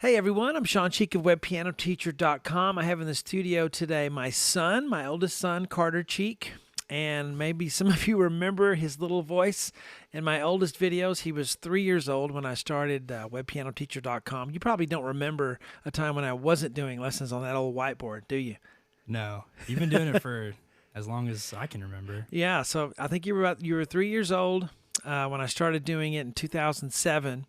Hey everyone, I'm Shawn Cheek of webpianoteacher.com. I have in the studio today my son, my oldest son, Carter Cheek. And maybe some of you remember his little voice in my oldest videos. He was 3 years old when I started webpianoteacher.com. You probably don't remember a time when I wasn't doing lessons on that old whiteboard, do you? No, you've been doing it for as long as I can remember. Yeah, so I think you were 3 years old when I started doing it in 2007.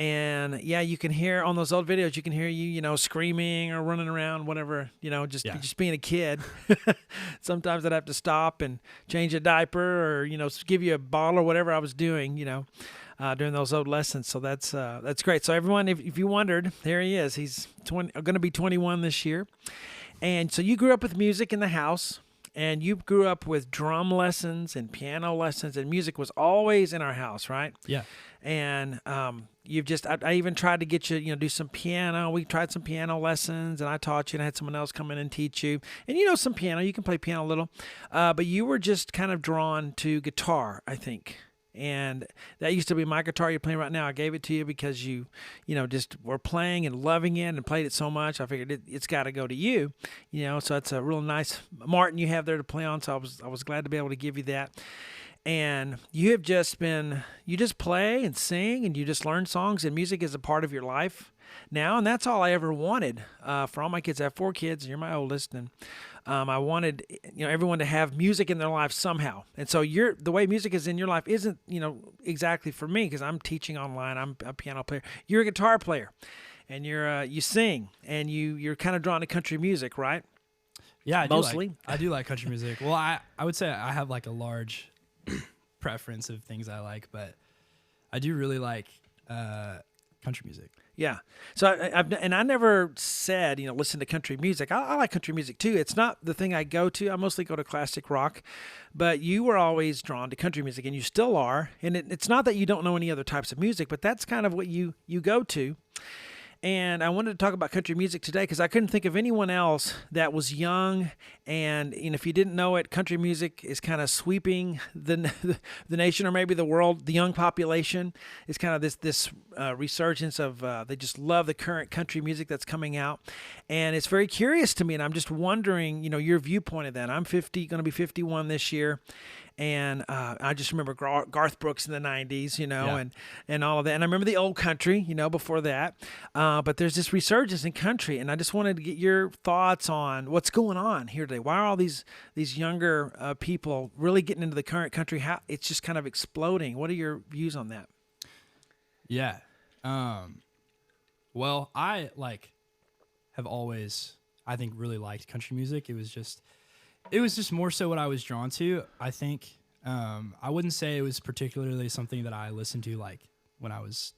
And yeah, you can hear on those old videos, you can hear you, screaming or running around, whatever, just being a kid. Sometimes I'd have to stop and change a diaper or, give you a bottle or whatever I was doing, during those old lessons. So that's great. So everyone, if you wondered, there he is. He's going to be 21 this year. And so you grew up with music in the house. And you grew up with drum lessons and piano lessons, and music was always in our house, right? Yeah. And I even tried to get you, do some piano. We tried some piano lessons, and I taught you, and I had someone else come in and teach you. And some piano, you can play piano a little. But you were just kind of drawn to guitar, I think. And that used to be my guitar you're playing right now. I gave it to you because you just were playing and loving it and played it so much. I figured it's got to go to you, So it's a real nice Martin you have there to play on. So I was glad to be able to give you that. And you just play and sing and you just learn songs, and music is a part of your life now. And that's all I ever wanted for all my kids. I have 4 kids, and you're my oldest, and I wanted everyone to have music in their life somehow. And so the way music is in your life isn't exactly for me, because I'm teaching online. I'm a piano player. You're a guitar player, and you sing, and you're kind of drawn to country music, right? Yeah, Mostly. I do like country music. Well, I would say I have like a large preference of things I like, but I do really like country music. Yeah. So I never said, listen to country music. I like country music too. It's not the thing I go to. I mostly go to classic rock, but you were always drawn to country music, and you still are. And it's not that you don't know any other types of music, but that's kind of what you go to. And I wanted to talk about country music today because I couldn't think of anyone else that was young. And if you didn't know it, country music is kind of sweeping the nation, or maybe the world. The young population is kind of this resurgence of they just love the current country music that's coming out. And it's very curious to me. And I'm just wondering, your viewpoint of that. I'm going to be 51 this year. And I just remember Garth Brooks in the 90s, and all of that. And I remember the old country, before that. But there's this resurgence in country, and I just wanted to get your thoughts on what's going on here today. Why are all these younger people really getting into the current country? How it's just kind of exploding. What are your views on that? Yeah. Well, I have always, I think, really liked country music. It was just more so what I was drawn to. I think I wouldn't say it was particularly something that I listened to when I was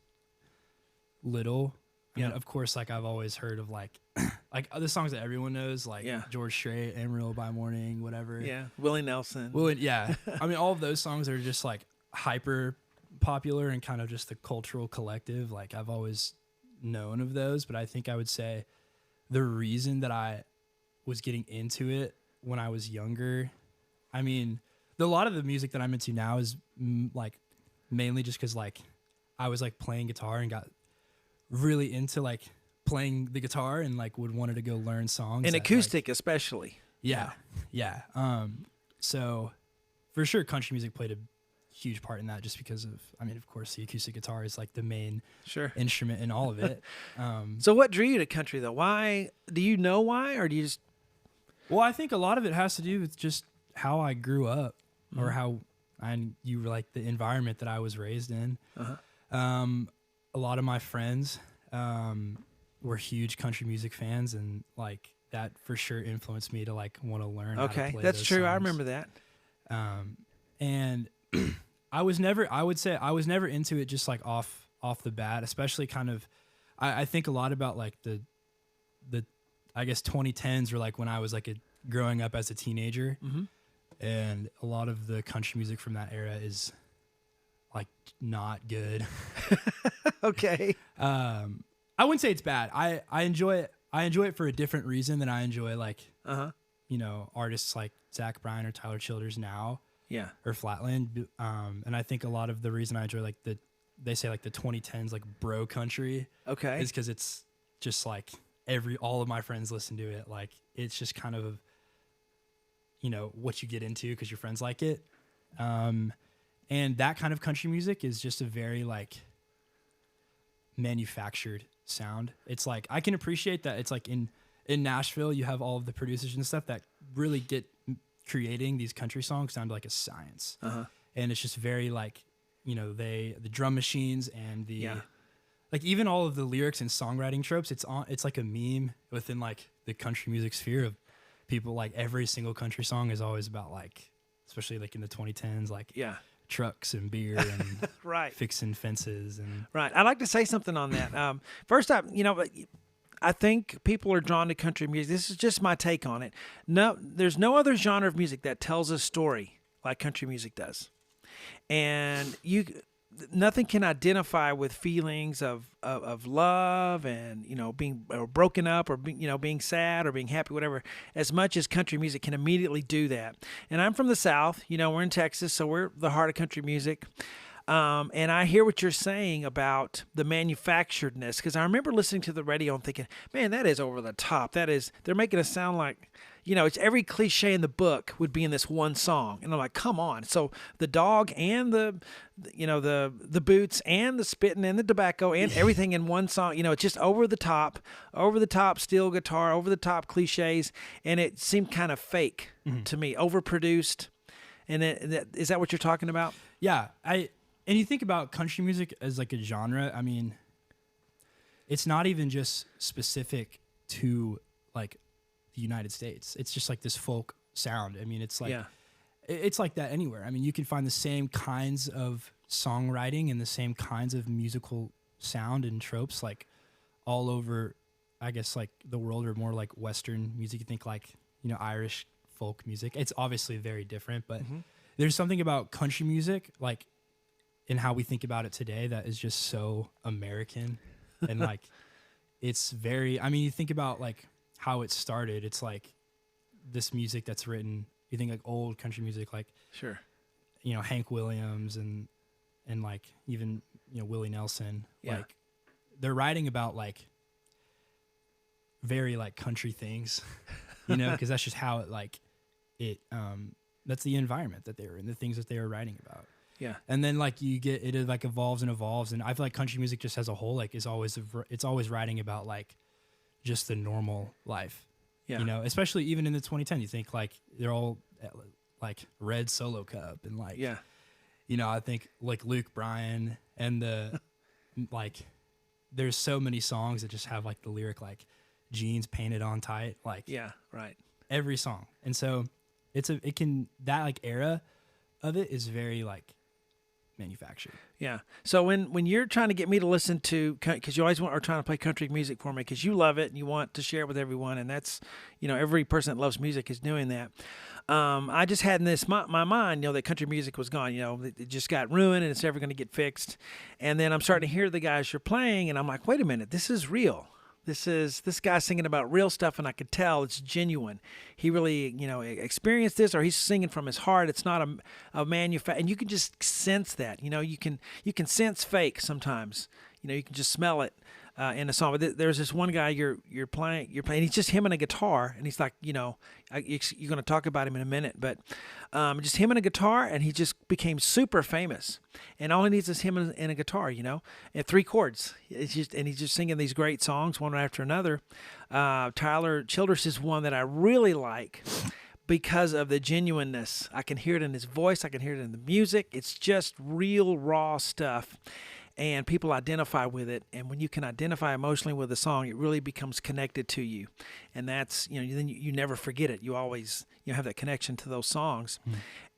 little. I mean, of course, I've always heard of the songs that everyone knows, George Strait, Amarillo by Morning, whatever. Yeah, Willie Nelson. Yeah. I mean, all of those songs are just hyper popular and kind of just the cultural collective. I've always known of those, but I think I would say the reason that I was getting into it when I was younger, I mean, a lot of the music that I'm into now is mainly just because I was playing guitar and got really into playing the guitar and would wanted to go learn songs and acoustic especially. Yeah. So for sure country music played a huge part in that, just because of, I mean, of course the acoustic guitar is the main instrument in all of it. So what drew you to country though? Why? Do you know why, or do you just? Well, I think a lot of it has to do with just how I grew up, or how you were the environment that I was raised in. A lot of my friends were huge country music fans, and that for sure influenced me to want to learn how to play that's those true. songs. I remember that. And I was never into it just off the bat, especially kind of, I think a lot about the I guess 2010s were when I was growing up as a teenager, and a lot of the country music from that era is not good. Okay. I wouldn't say it's bad. I enjoy it. I enjoy it for a different reason than I enjoy artists like Zach Bryan or Tyler Childers now. Yeah. Or Flatland. And I think a lot of the reason I enjoy they say the 2010s bro country. Okay. Is because it's just like all of my friends listen to it. Like it's just kind of, what you get into because your friends like it. And that kind of country music is just a very like manufactured sound. It's like, I can appreciate that. It's like in Nashville, you have all of the producers and stuff that really get creating these country songs sound like a science. And it's just very like, the drum machines and like even all of the lyrics and songwriting tropes, it's like a meme within like the country music sphere of people. Like every single country song is always about like, especially like in the 2010s, like trucks and beer and right, fixing fences and right. I'd like to say something on that. First up, I think people are drawn to country music. This is just my take on it. No, there's no other genre of music that tells a story like country music does. And nothing can identify with feelings of love and being broken up or being sad or being happy, whatever, as much as country music can immediately do that. And I'm from the South. We're in Texas, so we're the heart of country music. And I hear what you're saying about the manufacturedness, because I remember listening to the radio and thinking, man, that is over the top. They're making it sound like, it's every cliche in the book would be in this one song. And I'm like, come on. So the dog and the boots and the spitting and the tobacco and everything in one song, it's just over the top steel guitar, over the top cliches. And it seemed kind of fake to me, overproduced. And is that what you're talking about? Yeah. And you think about country music as like a genre. I mean, it's not even just specific to like the United States. It's just like this folk sound. I mean, it's like it's like that anywhere. I mean, you can find the same kinds of songwriting and the same kinds of musical sound and tropes like all over, I guess, like the world, or more like Western music. You think like, Irish folk music. It's obviously very different, but there's something about country music, like in how we think about it today, that is just so American. And like, it's very, I mean, you think about like how it started. It's like this music that's written, you think like old country music, like sure, Hank Williams and like even, Willie Nelson, like they're writing about like very like country things, because that's just how it that's the environment that they were in, the things that they were writing about. Yeah. And then like you get, it like evolves and evolves. And I feel like country music just as a whole, like it's always writing about like just the normal life, especially even in the 2010, you think like they're all like Red Solo Cup and like, I think like Luke Bryan and the, like there's so many songs that just have like the lyric, like jeans painted on tight, like right, every song. And so that like era of it is very like manufactured. Yeah. So when you're trying to get me to listen to, because you always are trying to play country music for me because you love it and you want to share it with everyone, and that's, every person that loves music is doing that. I just had in my mind, that country music was gone. It just got ruined and it's never going to get fixed. And then I'm starting to hear the guys you're playing, and I'm like, wait a minute, this is real. This guy's singing about real stuff, and I could tell it's genuine. He really, experienced this, or he's singing from his heart. It's not a and you can just sense that. You can sense fake sometimes. You can just smell it in a song. But there's this one guy you're playing. He's just him and a guitar, and he's like, you're going to talk about him in a minute, but just him and a guitar, and he just became super famous. And all he needs is him and a guitar, and 3 chords. He's just singing these great songs one after another. Tyler Childers is one that I really like because of the genuineness. I can hear it in his voice. I can hear it in the music. It's just real raw stuff. And people identify with it. And when you can identify emotionally with a song, it really becomes connected to you. And that's, then you never forget it. You always, have that connection to those songs.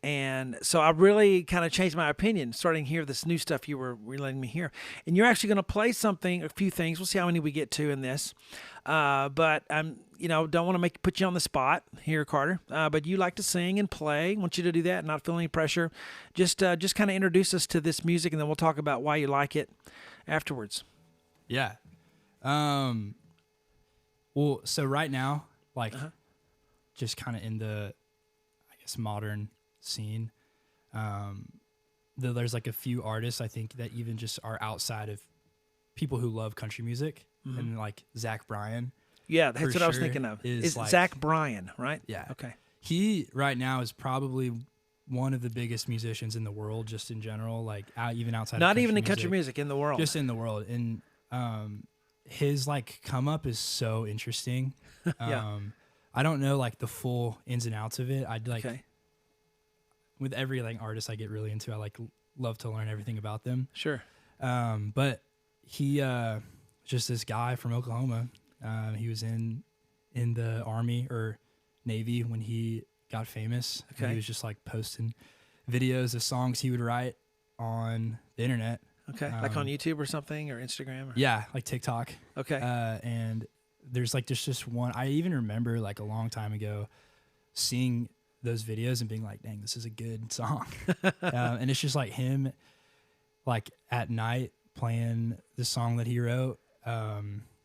And so I really kind of changed my opinion, starting to hear this new stuff you were letting me hear. And you're actually going to play a few things. We'll see how many we get to in this. But I'm, don't want to put you on the spot here, Carter. But you like to sing and play. I want you to do that, not feel any pressure. Just kind of introduce us to this music, and then we'll talk about why you like it afterwards. Yeah. Well, so right now, like, just kind of in the, I guess, modern scene, there's like a few artists I think that even just are outside of people who love country music, and like Zach Bryan. Yeah, that's for what I was sure thinking of. is It's like- Zach Bryan, right? Yeah. Okay. He right now is probably one of the biggest musicians in the world, just in general, like even outside. Not of even in country music, in the world. just in the world. And his like come up is so interesting. Yeah. I don't know like the full ins and outs of it. I'd like Okay. with every like artist I get really into, I like love to learn everything about them. Sure. But he just this guy from Oklahoma. He was in the Army or Navy when he got famous. And Okay. he was just like posting videos of songs he would write on the internet. Okay. Like on YouTube or something, or Instagram? Or? Yeah, like TikTok. Okay. And there's just one. I even remember like a long time ago seeing those videos and being like, dang, this is a good song. And it's just like him like at night playing the song that he wrote.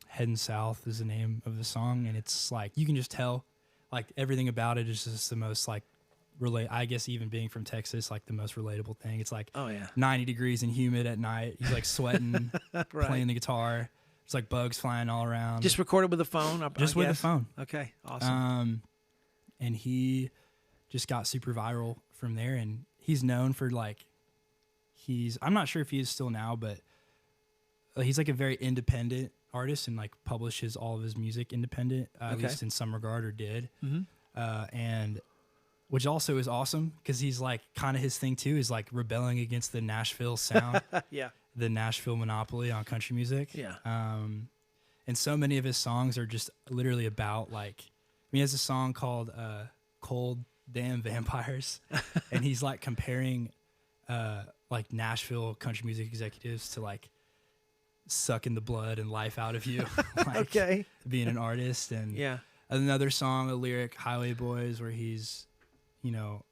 Heading South is the name of the song. And it's like, you can just tell like everything about it is just the most like I guess even being from Texas, like the most relatable thing. It's like Oh, yeah. 90 degrees and humid at night. He's like sweating, Right. playing the guitar. There's like bugs flying all around. Just recorded with a phone? I Just with the guess? phone. Okay. Awesome. And he just got super viral from there. And he's known for like, I'm not sure if he is still now, but he's like a very independent artist and like publishes all of his music independent, at Okay. least in some regard, or did. Mm-hmm. And which also is awesome because he's like kind of his thing too is like rebelling against the Nashville sound, Yeah. the Nashville monopoly on country music. Yeah. And so many of his songs are just literally about like, he has a song called Cold Damn Vampires. And he's like comparing like Nashville country music executives to like sucking the blood and life out of you. Like Okay. being an artist. And Yeah. another song, a lyric, Highway Boys, where he's, you know,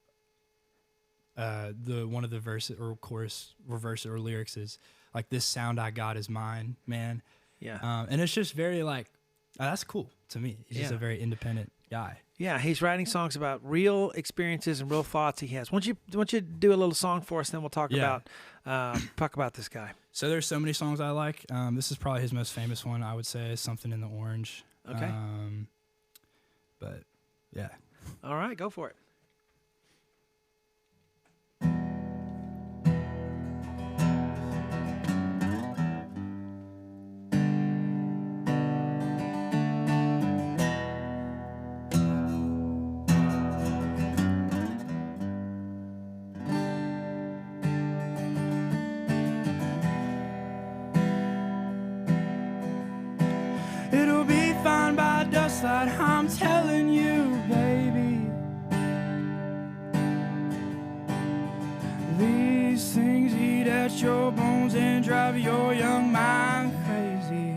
the one of the verse or chorus or verse or lyrics is like, this sound I got is mine, man. Yeah. And it's just very like, that's cool to me. He's just Yeah. a very independent guy. Yeah, he's writing songs about real experiences and real thoughts he has. Once you do a little song for us, then we'll talk Yeah. about this guy. So there's so many songs I like. This is probably his most famous one, I would say, Something in the Orange. Okay. But yeah. All right, go for it. It'll be fine by dustlight, I'm telling you, baby. These things eat at your bones and drive your young mind crazy.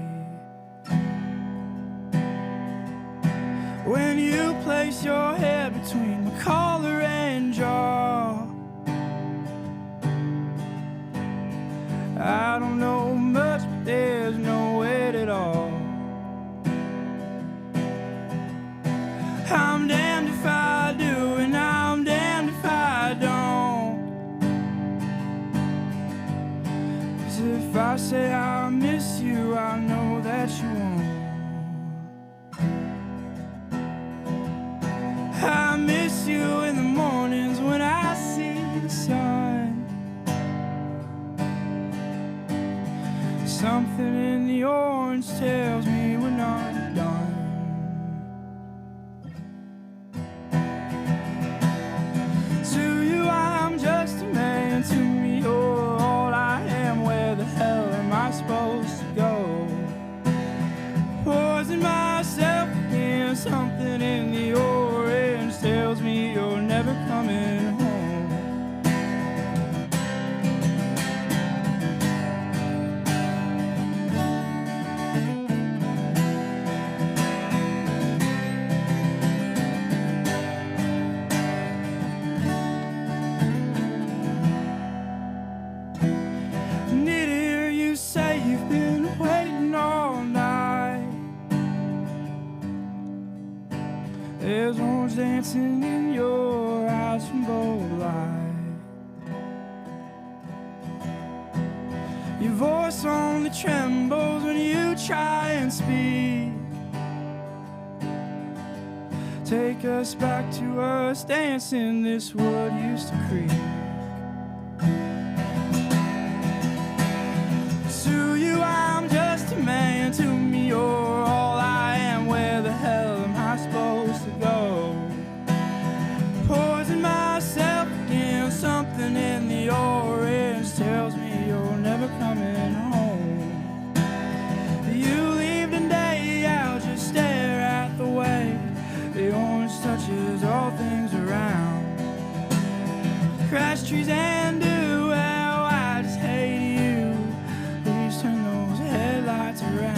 When you place your head between my collar and jaw, I don't know much, but there's no weight at all. I'm damned if I do, and I'm damned if I don't. 'Cause if I say I miss you, I know that you won't. I miss you in the mornings when I see the sun. Something in the orange tells me we're not done. To you I'm just a man, to me you're all I am. Where the hell am I supposed to go? Poison myself again, something in the orange tells me you're never coming home. Need to hear you say you've been waiting all night. There's orange dancing in your eyes from bold light. Your voice only trembles when you try and speak. Take us back to us dancing this wood used to creak. To you I'm just a man, to me you're all I am. Where the hell am I supposed to go? Poison myself again, something in the orange tells me you're never coming home. You leave today, I'll just stare at the way the orange touches all things around. Crash trees and do, well, I just hate you. Please turn those headlights around.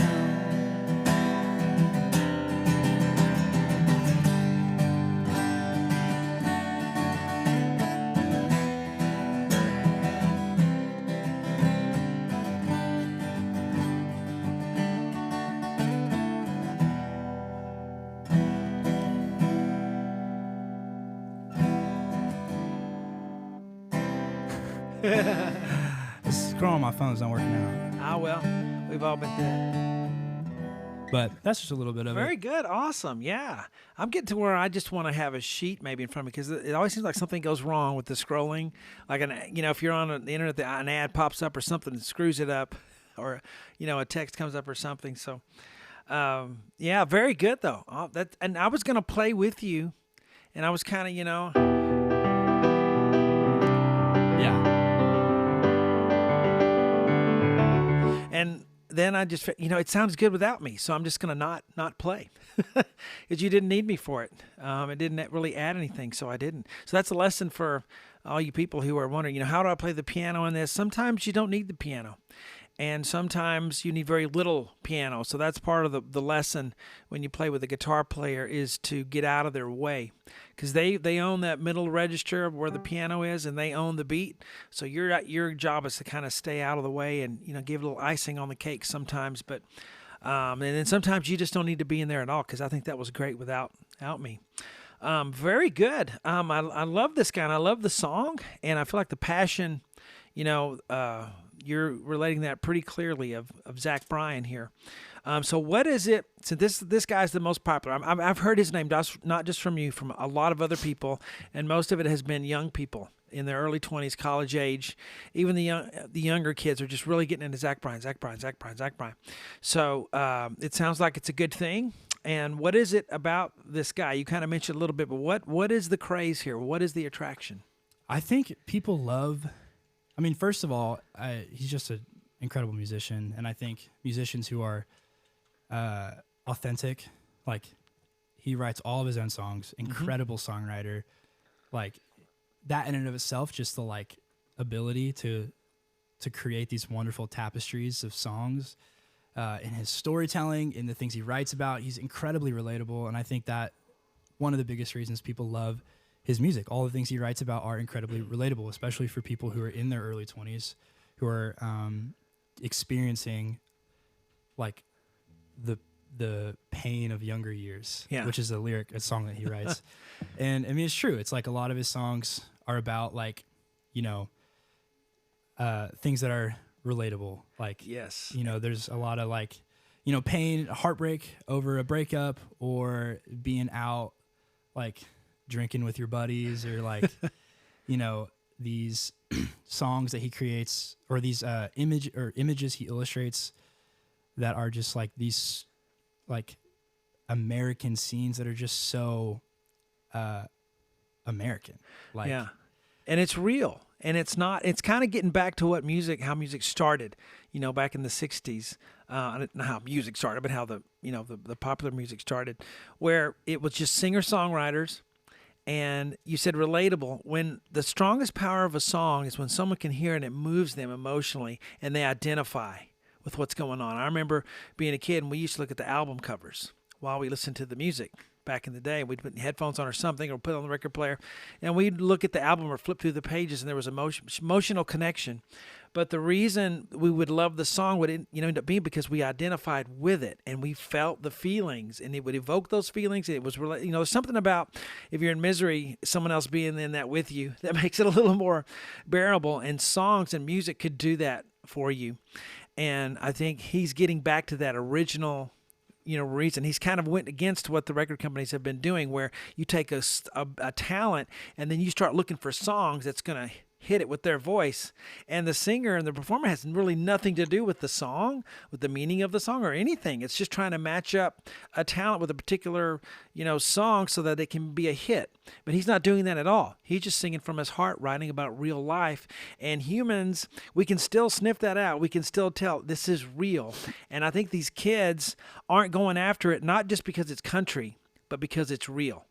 This scroll on my phone's not working out. Ah, well, we've all been through that. But that's just a little bit of Very it. good. Awesome. Yeah. I'm getting to where I just want to have a sheet maybe in front of me because it always seems like something goes wrong with the scrolling. Like, if you're on the internet, an ad pops up or something that screws it up, or, a text comes up or something. So, yeah, very good though. And I was going to play with you, and I was kind of, Yeah. and then I just, it sounds good without me, so I'm just going to not play because you didn't need me for it. It didn't really add anything, so I didn't. So that's a lesson for all you people who are wondering, how do I play the piano in this? Sometimes you don't need the piano, and sometimes you need very little piano. So that's part of the lesson when you play with a guitar player is to get out of their way, because they own that middle register of where the piano is, and they own the beat. So your job is to kind of stay out of the way and give a little icing on the cake sometimes. But and then sometimes you just don't need to be in there at all, because I think that was great without me. Very good. I love this guy, and I love the song, and I feel like the passion, you're relating that pretty clearly of Zach Bryan here. So what is it? So this guy's the most popular. I've heard his name not just from you, from a lot of other people, and most of it has been young people in their early 20s, college age. Even the younger kids are just really getting into Zach Bryan. So it sounds like it's a good thing. And what is it about this guy? You kind of mentioned a little bit, but what is the craze here? What is the attraction? I think people love. I mean, first of all, he's just an incredible musician, and I think musicians who are authentic, like he writes all of his own songs, incredible songwriter, like that in and of itself, just the ability to create these wonderful tapestries of songs, in his storytelling, in the things he writes about, he's incredibly relatable, and I think that one of the biggest reasons people love his music. All the things he writes about are incredibly relatable, especially for people who are in their early 20s, who are experiencing the pain of younger years, which is a song that he writes. And I mean, it's true. It's like a lot of his songs are about things that are relatable. There's a lot of pain, heartbreak over a breakup, or being out drinking with your buddies, or these songs that he creates, or these images he illustrates that are just these American scenes that are just so American. And it's real. And it's kind of getting back to how music started, back in the 60s. Not how music started, but how the popular music started, where it was just singer-songwriters. And you said relatable. When the strongest power of a song is when someone can hear it and it moves them emotionally and they identify with what's going on. I remember being a kid and we used to look at the album covers while we listened to the music back in the day. We'd put headphones on or something, or put it on the record player, and we'd look at the album or flip through the pages, and there was emotional connection. But the reason we would love the song would end up being because we identified with it and we felt the feelings, and it would evoke those feelings. It was there's something about if you're in misery, someone else being in that with you, that makes it a little more bearable. And songs and music could do that for you. And I think he's getting back to that original, reason. He's kind of went against what the record companies have been doing, where you take a talent and then you start looking for songs that's going to hit it with their voice, and the singer and the performer has really nothing to do with the song, with the meaning of the song or anything. It's just trying to match up a talent with a particular song so that it can be a hit. But he's not doing that at all. He's just singing from his heart, writing about real life. And humans, we can still sniff that out. We can still tell this is real. And I think these kids aren't going after it, not just because it's country, but because it's real.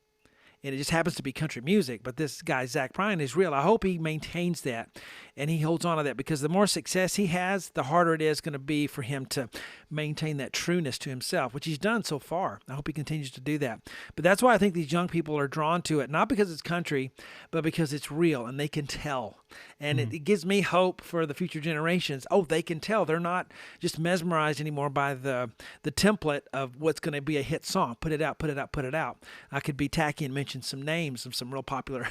And it just happens to be country music, but this guy, Zach Bryan, is real. I hope he maintains that and he holds on to that, because the more success he has, the harder it is going to be for him to maintain that trueness to himself, which he's done so far. I hope he continues to do that. But that's why I think these young people are drawn to it, not because it's country, but because it's real and they can tell. And it gives me hope for the future generations. Oh, they can tell. They're not just mesmerized anymore by the template of what's going to be a hit song. Put it out, put it out, put it out. I could be tacky and mention some names of some real popular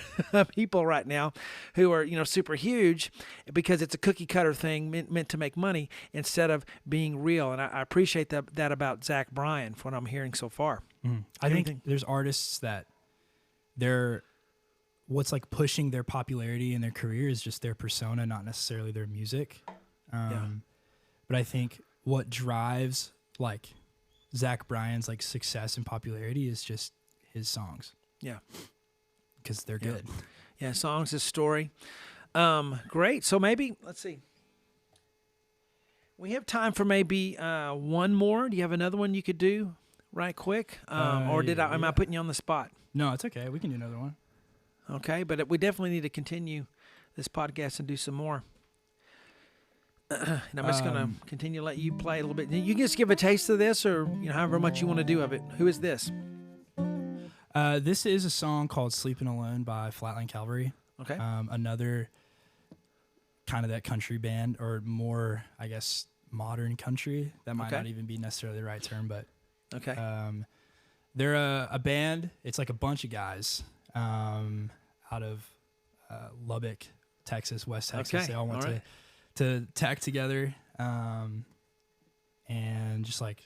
people right now who are, super huge, because it's a cookie cutter thing meant to make money instead of being real. And I appreciate that about Zach Bryan, from what I'm hearing so far. I think there's artists that what's like pushing their popularity in their career is just their persona, not necessarily their music. But I think what drives like Zach Bryan's like success and popularity is just his songs. Yeah. Because they're good. Yeah, songs, his story. Great. So maybe, let's see. We have time for maybe one more. Do you have another one you could do right quick? Or am I putting you on the spot? No, it's okay. We can do another one. Okay, but we definitely need to continue this podcast and do some more. And I'm just going to continue to let you play a little bit. You can just give a taste of this, or however much you want to do of it. Who is this? This is a song called Sleeping Alone by Flatland Cavalry. Okay. Another kind of that country band, or more, I guess, modern country. That might not even be necessarily the right term, but okay. They're a band. It's like a bunch of guys out of Lubbock, Texas, West Texas. Okay. They all went to Tech together, and just like,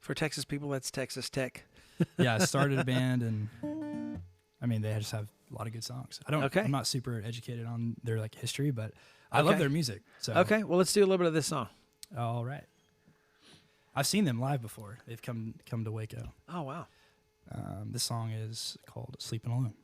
for Texas people, that's Texas Tech. Yeah, I started a band, and I mean, they just have a lot of good songs. I'm not super educated on their like history, but I love their music. So okay, well, let's do a little bit of this song. All right. I've seen them live before. They've come to Waco. Oh, wow. This song is called Sleeping Alone.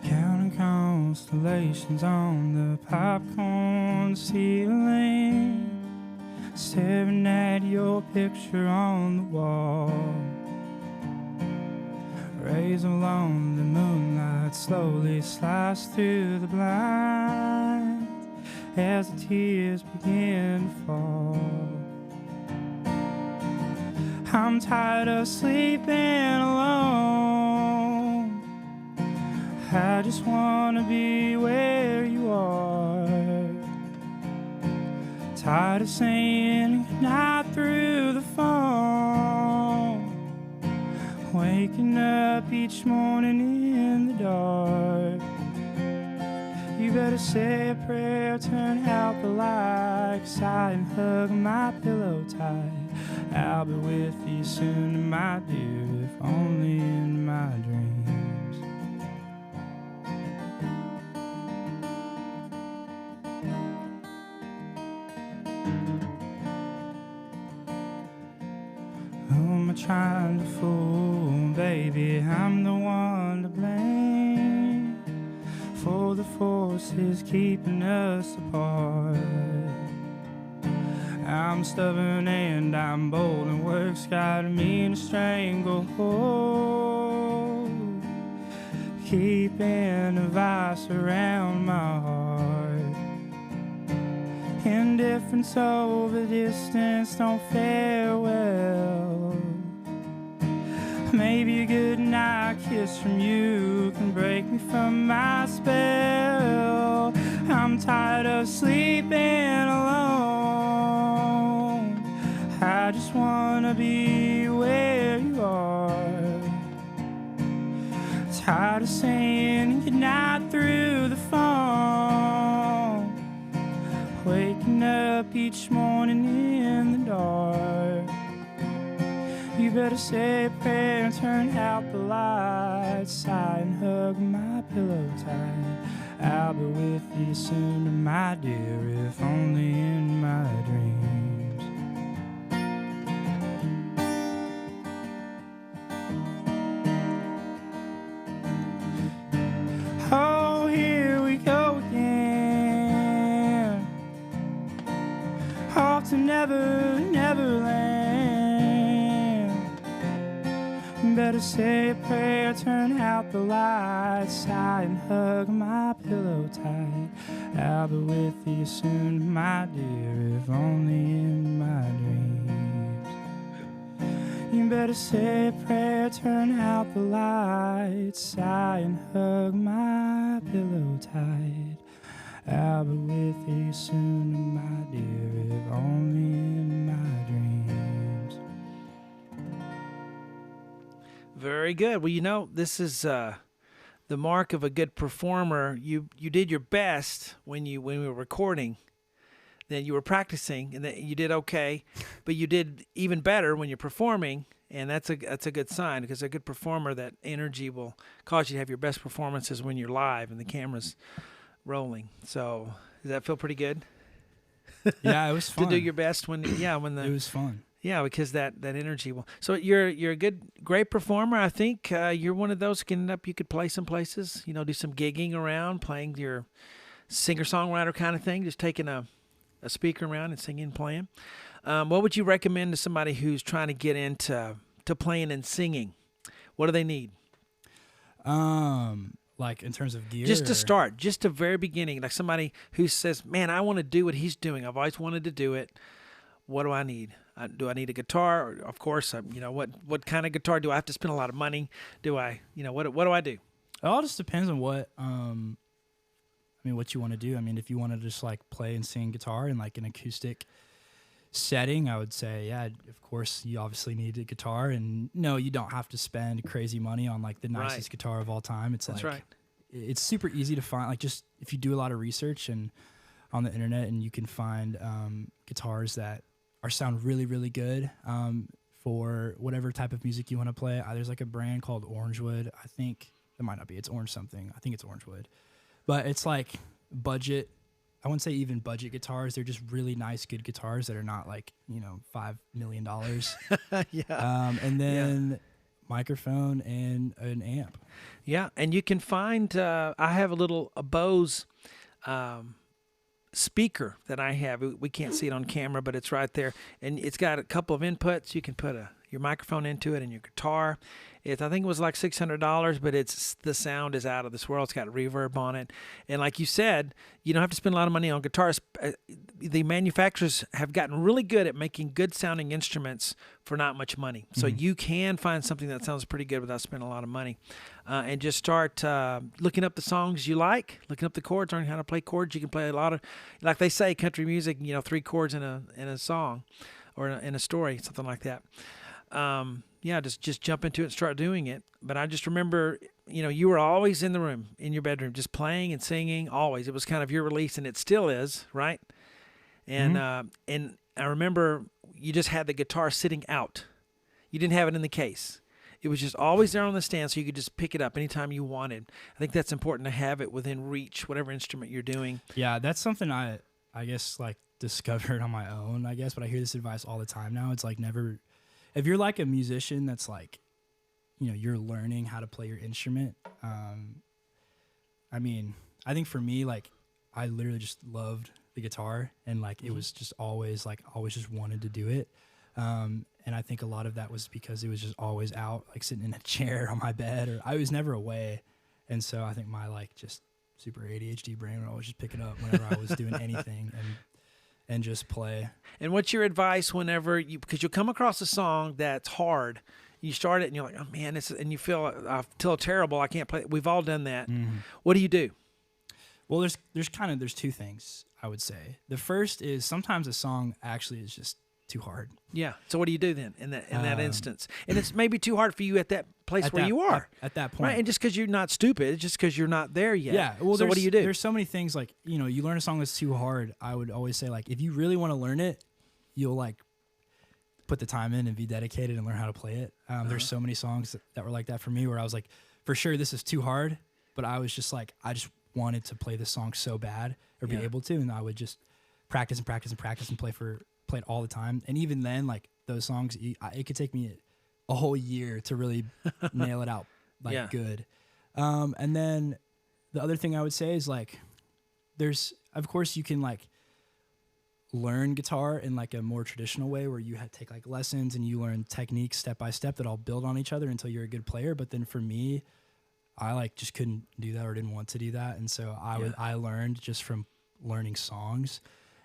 Counting constellations on the popcorn ceiling, staring at your picture on the wall. Rays along the moonlight slowly slice through the blinds as the tears begin to fall. I'm tired of sleeping alone. I just want to be where you are. Tired of saying goodnight through the phone, waking up each morning in the dark. You better say a prayer, turn out the lights, and hug my pillow tight. I'll be with you soon, my dear, if only in my dreams. Who am I trying to fool? Baby, I'm the one to blame for the forces keeping us apart. I'm stubborn and I'm bold, and work's got me in a stranglehold, keeping a vice around my heart. Indifference over distance don't fare well. Maybe a good night kiss from you can break me from my spell. I'm tired of sleeping alone. I just wanna be where you are. Tired of saying goodnight through the phone, waking up each morning in the dark. You better say a prayer and turn out the lights, sigh and hug my pillow tight. I'll be with you soon, my dear, if only in my dreams. Oh, here we go again, off to Neverland. Better say a prayer, turn out the lights, sigh and hug my pillow tight. I'll be with you soon, my dear, if only in my dreams. You better say a prayer, turn out the lights, sigh and hug my pillow tight. I'll be with you soon, my dear, if only in my dreams. Very good. Well, you know, this is the mark of a good performer. You did your best when we were recording. Then you were practicing, and then you did okay, but you did even better when you're performing, and that's a good sign, because a good performer, that energy will cause you to have your best performances when you're live and the camera's rolling. So does that feel pretty good? Yeah, it was fun. To do your best when the it was fun. Yeah, because that energy will. So you're a great performer. I think you're one of those who can end up. You could play some places. You know, do some gigging around, playing your singer-songwriter kind of thing. Just taking a speaker around and singing and playing. What would you recommend to somebody who's trying to get into playing and singing? What do they need? Like in terms of gear? Just to start, just the very beginning. Like somebody who says, man, I want to do what he's doing. I've always wanted to do it. What do I need? Do I need a guitar? Or, of course, what kind of guitar? Do I have to spend a lot of money? Do I, what do I do? It all just depends on what you want to do. I mean, if you want to just like play and sing guitar in like an acoustic setting, I would say, yeah, of course, you obviously need a guitar. And no, you don't have to spend crazy money on like the nicest guitar of all time. That's right. It's super easy to find. Like, just if you do a lot of research and on the internet, and you can find guitars that sound really, really good for whatever type of music you want to play. There's like a brand called Orangewood. I think it might not be. It's Orange something. I think it's Orangewood. But it's like budget. I wouldn't say even budget guitars. They're just really nice, good guitars that are not like, $5 million. Yeah. And then microphone and an amp. Yeah. And you can find, I have a Bose speaker that I have. We can't see it on camera, but it's right there. And it's got a couple of inputs. You can put your microphone into it and your guitar. I think it was like $600, but the sound is out of this world. It's got reverb on it. And like you said, you don't have to spend a lot of money on guitars. The manufacturers have gotten really good at making good sounding instruments for not much money. So you can find something that sounds pretty good without spending a lot of money. And just start looking up the songs you like, looking up the chords, learning how to play chords. You can play a lot of, like they say, country music, 3 chords in a song or in a story, something like that. Just jump into it and start doing it. But I just remember, you were always in the room, in your bedroom, just playing and singing, always. It was kind of your release, and it still is, right? And and I remember you just had the guitar sitting out. You didn't have it in the case. It was just always there on the stand, so you could just pick it up anytime you wanted. I think that's important to have it within reach, whatever instrument you're doing. Yeah, that's something I guess, like, discovered on my own, I guess, but I hear this advice all the time now. It's like, never... If you're like a musician that's like, you're learning how to play your instrument. I think for me, like, I literally just loved the guitar, and like, it was just always like, always just wanted to do it. And I think a lot of that was because it was just always out, like sitting in a chair on my bed, or I was never away. And so I think my like just super ADHD brain would always just pick it up whenever I was doing anything and just play. And what's your advice whenever because you'll come across a song that's hard, you start it and you're like, oh man, and you I feel terrible, I can't play it. We've all done that. What do you do? Well, there's 2 things I would say. The first is sometimes a song actually is just too hard. Yeah. So what do you do then in that instance? And it's maybe too hard for you at that place where you are. At that point. Right. And just because you're not stupid, it's just because you're not there yet. Yeah. Well, so what do you do? There's so many things like, you learn a song that's too hard. I would always say, like, if you really want to learn it, you'll like put the time in and be dedicated and learn how to play it. There's so many songs that were like that for me where I was like, for sure, this is too hard. But I was just like, I just wanted to play this song so bad or be able to. And I would just practice and practice and practice and play it all the time. And even then, like those songs, it could take me a whole year to really nail it out good. And then the other thing I would say is like, of course you can like learn guitar in like a more traditional way where you take like lessons and you learn techniques step by step that all build on each other until you're a good player. But then for me, I like just couldn't do that or didn't want to do that. And so I learned just from learning songs.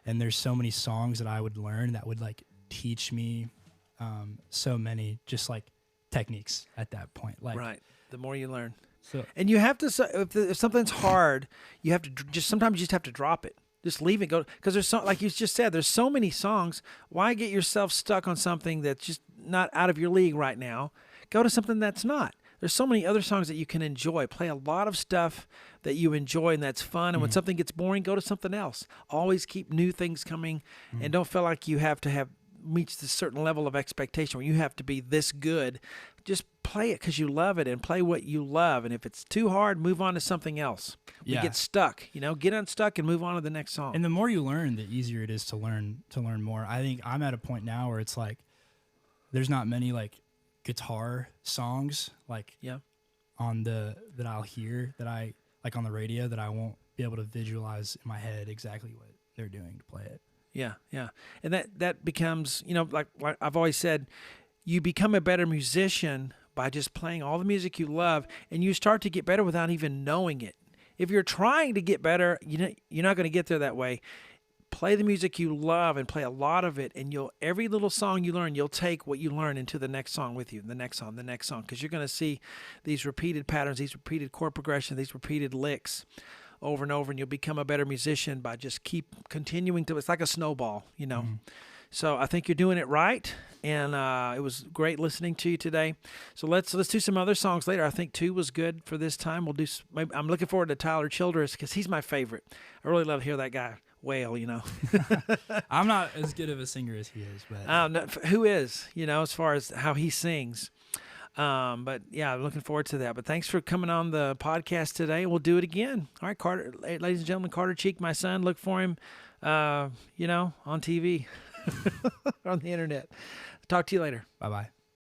And there's so many songs that I would learn that would like teach me so many just like techniques at that point. Like, right. The more you learn. So, and you have to, if something's hard, you have to sometimes you just have to drop it. Just leave it, go. Because there's so, like you just said, there's so many songs. Why get yourself stuck on something that's just not out of your league right now? Go to something that's not. There's so many other songs that you can enjoy. Play a lot of stuff that you enjoy and that's fun. And when something gets boring, go to something else. Always keep new things coming, and don't feel like you have to reach this certain level of expectation where you have to be this good. Just play it because you love it and play what you love. And if it's too hard, move on to something else. You get stuck, get unstuck and move on to the next song. And the more you learn, the easier it is to learn more. I think I'm at a point now where it's like there's not many like guitar songs like that I'll hear that I like on the radio that I won't be able to visualize in my head exactly what they're doing to play it. Yeah, yeah. And that becomes, like I've always said, you become a better musician by just playing all the music you love, and you start to get better without even knowing it. If you're trying to get better, you're not going to get there that way. Play the music you love and play a lot of it, and every little song you learn, you'll take what you learn into the next song with you, the next song, because you're going to see these repeated patterns, these repeated chord progressions, these repeated licks over and over, and you'll become a better musician by just keep continuing to. It's like a snowball, So I think you're doing it right, and it was great listening to you today. So let's do some other songs later. I think 2 was good for this time. We'll do. I'm looking forward to Tyler Childers because he's my favorite. I really love to hear that guy wail. I'm not as good of a singer as he is, but no, who is? As far as how he sings. But yeah, I'm looking forward to that. But thanks for coming on the podcast today. We'll do it again. All right, Carter, ladies and gentlemen, Carter Cheek, my son. Look for him, on TV. On the internet. Talk to you later. Bye-bye.